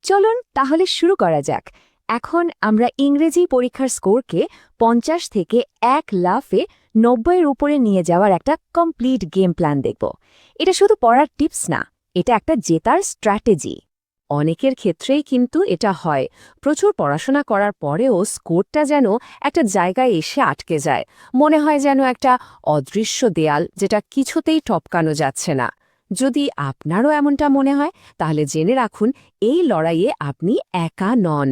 চলুন তাহলে শুরু করা যাক। এখন আমরা ইংরেজি পরীক্ষার স্কোরকে ৫০ থেকে ১ লাফে ৯০-এর উপরে নিয়ে যাওয়ার একটা কমপ্লিট গেম প্ল্যান দেখব। এটা শুধু পড়ার টিপস না, এটা একটা জেতার স্ট্র্যাটেজি। অনেকের ক্ষেত্রেই কিন্তু এটা হয়, প্রচুর পড়াশোনা করার পরেও স্কোরটা যেন একটা জায়গায় এসে আটকে যায়। মনে হয় যেন একটা অদৃশ্য দেয়াল, যেটা কিছুতেই টপকানো যাচ্ছে না। যদি আপনারও এমনটা মনে হয়, তাহলে জেনে রাখুন, এই লড়াইয়ে আপনি একা নন।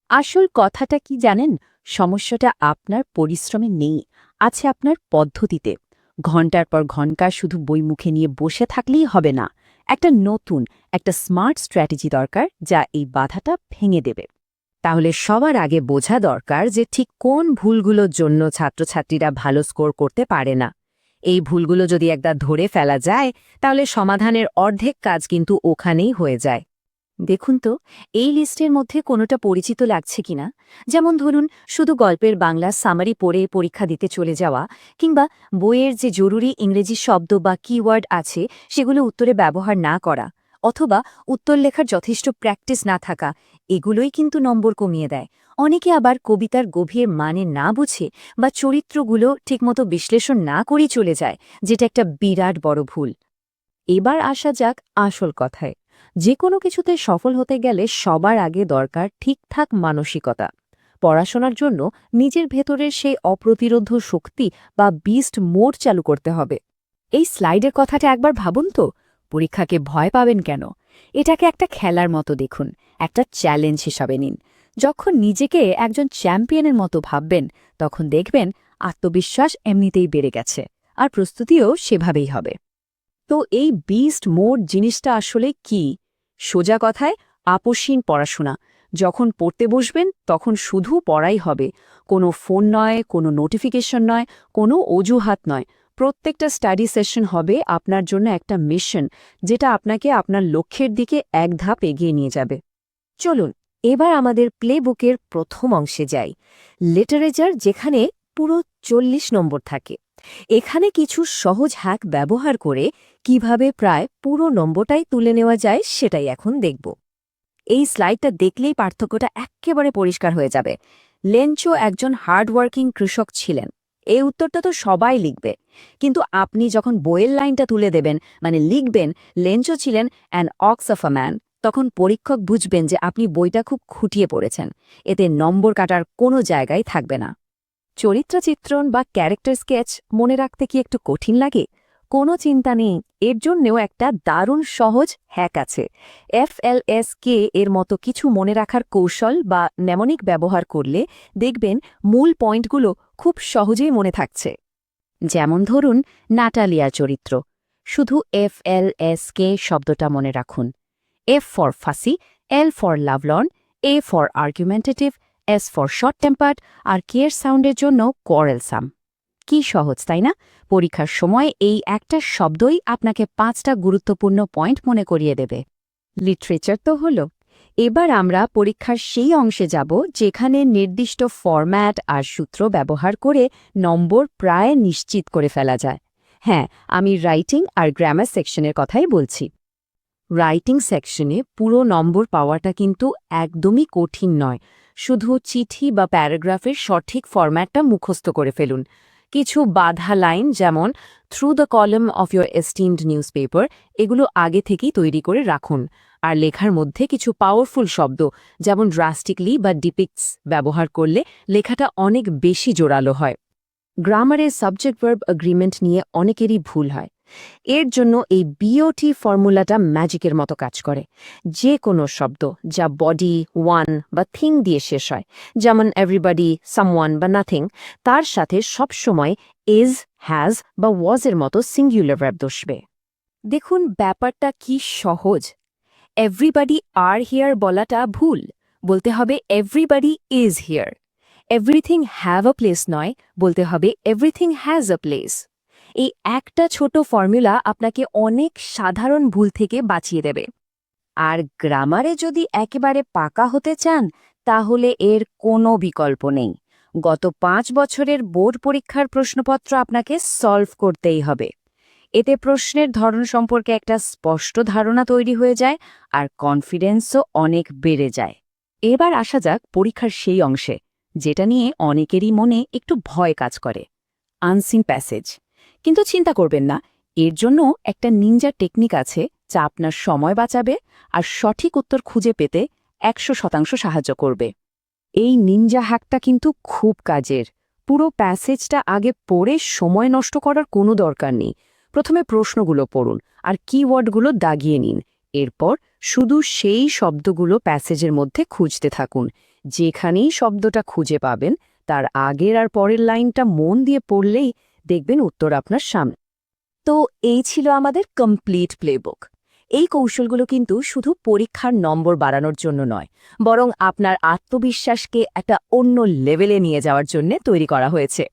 আসল কথাটা কি জানেন? সমস্যাটা আপনার পরিশ্রমে নেই, আছে আপনার পদ্ধতিতে। ঘন্টার পর ঘন্টা শুধু বই মুখে নিয়ে বসে থাকলেই হবে না। একটা নতুন, একটা স্মার্ট স্ট্র্যাটেজি দরকার, যা এই বাধাটা ভেঙে দেবে। তাহলে সবার আগে বোঝা দরকার যে ঠিক কোন ভুলগুলোর জন্য ছাত্রছাত্রীরা ভালো স্কোর করতে পারে না। এই ভুলগুলো যদি একবার ধরে ফেলা যায়, তাহলে সমাধানের অর্ধেক কাজ কিন্তু ওখানেই হয়ে যায়। দেখুন তো, এই লিস্টের মধ্যে কোনোটা পরিচিত লাগছে কিনা। যেমন ধরুন, শুধু গল্পের বাংলা সামারি পড়ে পরীক্ষা দিতে চলে যাওয়া, কিংবা বইয়ের যে জরুরি ইংরেজি শব্দ বা কিওয়ার্ড আছে সেগুলো উত্তরে ব্যবহার না করা, অথবা উত্তর লেখার যথেষ্ট প্র্যাকটিস না থাকা। এগুলোই কিন্তু নম্বর কমিয়ে দেয়। অনেকে আবার কবিতার গভীর মানে না বুঝে বা চরিত্রগুলো ঠিকমতো বিশ্লেষণ না করেই চলে যায়, যেটা একটা বিরাট বড় ভুল। এবার আসা যাক আসল কথায়। যে কোনো কিছুতে সফল হতে গেলে সবার আগে দরকার ঠিকঠাক মানসিকতা। পড়াশোনার জন্য নিজের ভেতরের সেই অপ্রতিরোধ শক্তি বা বিস্ট মোড চালু করতে হবে। এই স্লাইডের কথাটা একবার ভাবুন তো। পরীক্ষাকে ভয় পাবেন কেন? এটাকে একটা খেলার মতো দেখুন, একটা চ্যালেঞ্জ হিসাবে নিন। যখন নিজেকে একজন চ্যাম্পিয়নের মতো ভাববেন, তখন দেখবেন আত্মবিশ্বাস এমনিতেই বেড়ে গেছে, আর প্রস্তুতিও সেভাবেই হবে। তো এই বিস্ট মোড জিনিসটা আসলে কি? সোজা কথায়, আপসহীন পড়াশোনা। যখন পড়তে বসবেন তখন শুধু পড়াই হবে। কোনো ফোন নয়, কোনো নোটিফিকেশন নয়, কোনো অজুহাত নয়। প্রত্যেকটা স্টাডি সেশন হবে আপনার জন্য একটা মিশন, যেটা আপনাকে আপনার লক্ষ্যের দিকে এক ধাপ এগিয়ে নিয়ে যাবে। চলুন এবার আমাদের প্লেবুকের প্রথম অংশে যাই, লিটারেচার, যেখানে পুরো ৪০ নম্বর থাকে। এখানে কিছু সহজ হ্যাক ব্যবহার করে কিভাবে প্রায় পুরো নম্বরটাই তুলে নেওয়া যায় সেটাই এখন দেখব। এই স্লাইডটা দেখলেই পার্থক্যটা এক্কেবারে পরিষ্কার হয়ে যাবে। লেঞ্চো একজন হার্ডওয়ার্কিং কৃষক ছিলেন। এই উত্তরটা তো সবাই লিখবে, কিন্তু আপনি যখন বইয়ের লাইনটা তুলে দেবেন, মানে লিখবেন লেঞ্চো ছিলেন an ox of a man, তখন পরীক্ষক বুঝবেন যে আপনি বইটা খুব খুঁটিয়ে পড়েছেন। এতে নম্বর কাটার কোনো জায়গায় থাকবে না। চরিত্র চিত্রণ বা ক্যারেক্টার স্কেচ মনে রাখতে কি একটু কঠিন লাগে? কোনো চিন্তা নেই, এর জন্যেও একটা দারুণ সহজ হ্যাক আছে। FLSK এর মতো কিছু মনে রাখার কৌশল বা নেমনিক ব্যবহার করলে দেখবেন মূল পয়েন্টগুলো খুব সহজেই মনে থাকছে। যেমন ধরুন, নাটালিয়ার চরিত্র। শুধু FLSK শব্দটা মনে রাখুন। F for fussy, L for lovelorn, A for argumentative, S for short tempered, আর K এর সাউন্ডের জন্য কোয়ারেলসাম। কি সহজ, তাই না? পরীক্ষার সময় এই একটা শব্দই আপনাকে ৫টা গুরুত্বপূর্ণ পয়েন্ট মনে করিয়ে দেবে। লিটারেচার তো হলো। এবার আমরা পরীক্ষার সেই অংশে যাব যেখানে নির্দিষ্ট ফরম্যাট আর সূত্র ব্যবহার করে নম্বর প্রায় নিশ্চিত করে ফেলা যায়। হ্যাঁ, আমি রাইটিং আর গ্রামার সেকশনের কথাই বলছি। রাইটিং সেকশনে পুরো নম্বর পাওয়াটা কিন্তু একদমই কঠিন নয়। শুধু চিঠি বা প্যারাগ্রাফের সঠিক ফরম্যাটটা মুখস্থ করে ফেলুন। কিছু বাধা লাইন, যেমন through the column of your esteemed news paper, এগুলো আগে থেকেই তৈরি করে রাখুন। আর লেখার মধ্যে কিছু পাওয়ারফুল শব্দ, যেমন ড্রাস্টিকলি বা ডিপিক্টস ব্যবহার করলে লেখাটা অনেক বেশি জোরালো হয়। গ্রামারের সাবজেক্ট ভার্ব এগ্রিমেন্ট নিয়ে অনেকেরই ভুল হয়। এর জন্য এই বিওটি ফর্মুলাটা ম্যাজিকের মতো কাজ করে। যে কোনো শব্দ যা বডি, ওয়ান বা থিং দিয়ে শেষ হয়, যেমন এভরিবডি, সামওয়ান বা নাথিং, তার সাথে সবসময় ইজ, হ্যাজ বা ওয়াজের মতো সিঙ্গুলার ভার্ব বসবে। দেখুন ব্যাপারটা কি সহজ। এভরিবডি আর হিয়ার বলাটা ভুল, বলতে হবে everybody is here. Everything have a place নয়, বলতে হবে এভরিথিং হ্যাজ আ প্লেস। এই একটা ছোট ফর্মুলা আপনাকে অনেক সাধারণ ভুল থেকে বাঁচিয়ে দেবে। আর গ্রামারে যদি একেবারে পাকা হতে চান, তাহলে এর কোনো বিকল্প নেই। গত ৫ বছরের বোর্ড পরীক্ষার প্রশ্নপত্র আপনাকে সলভ করতেই হবে। এতে প্রশ্নের ধরন সম্পর্কে একটা স্পষ্ট ধারণা তৈরি হয়ে যায় আর কনফিডেন্সও অনেক বেড়ে যায়। এবার আসা যাক পরীক্ষার সেই অংশে, যেটা নিয়ে অনেকেরই মনে একটু ভয় কাজ করে, আনসিন প্যাসেজ। কিন্তু চিন্তা করবেন না, এর জন্য একটা নিনজা টেকনিক আছে যা আপনার সময় বাঁচাবে আর সঠিক উত্তর খুঁজে পেতে 100% সাহায্য করবে। এই নিনজা হ্যাকটা কিন্তু খুব কাজের। পুরো প্যাসেজটা আগে পড়ে সময় নষ্ট করার কোনো দরকার নেই। প্রথমে প্রশ্নগুলো পড়ুন আর কিওয়ার্ডগুলো দাগিয়ে নিন। এরপর শুধু সেই শব্দগুলো প্যাসেজের মধ্যে খুঁজতে থাকুন। যেখানেই শব্দটা খুঁজে পাবেন তার আগের আর পরের লাইনটা মন দিয়ে পড়লেই দেখবেন উত্তর আপনার সামনে। তো এই ছিল আমাদের কমপ্লিট প্লেবুক। এই কৌশলগুলো কিন্তু শুধু পরীক্ষার নম্বর বাড়ানোর জন্য নয়, বরং আপনার আত্মবিশ্বাসকে একটা অন্য লেভেলে নিয়ে যাওয়ার জন্য তৈরি করা হয়েছে।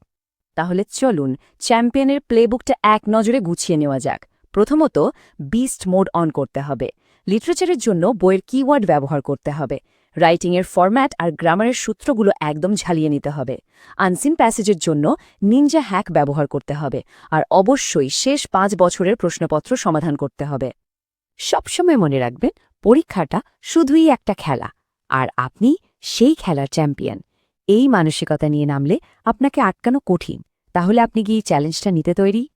তাহলে চলুন চ্যাম্পিয়নের প্লেবুকটা এক নজরে গুছিয়ে নেওয়া যাক। প্রথমত, বিস্ট মোড অন করতে হবে। লিটারেচারের জন্য বইয়ের কিওয়ার্ড ব্যবহার করতে হবে। রাইটিংয়ের ফরম্যাট আর গ্রামারের সূত্রগুলো একদম ঝালিয়ে নিতে হবে। আনসিন প্যাসেজের জন্য নিনজা হ্যাক ব্যবহার করতে হবে। আর অবশ্যই শেষ 5 বছরের প্রশ্নপত্র সমাধান করতে হবে। সবসময় মনে রাখবেন, পরীক্ষাটা শুধুই একটা খেলা, আর আপনি সেই খেলার চ্যাম্পিয়ন। এই মানসিকতা নিয়ে নামলে আপনাকে আটকানো কঠিন। তাহলে আপনি কি এই চ্যালেঞ্জটা নিতে তৈরি?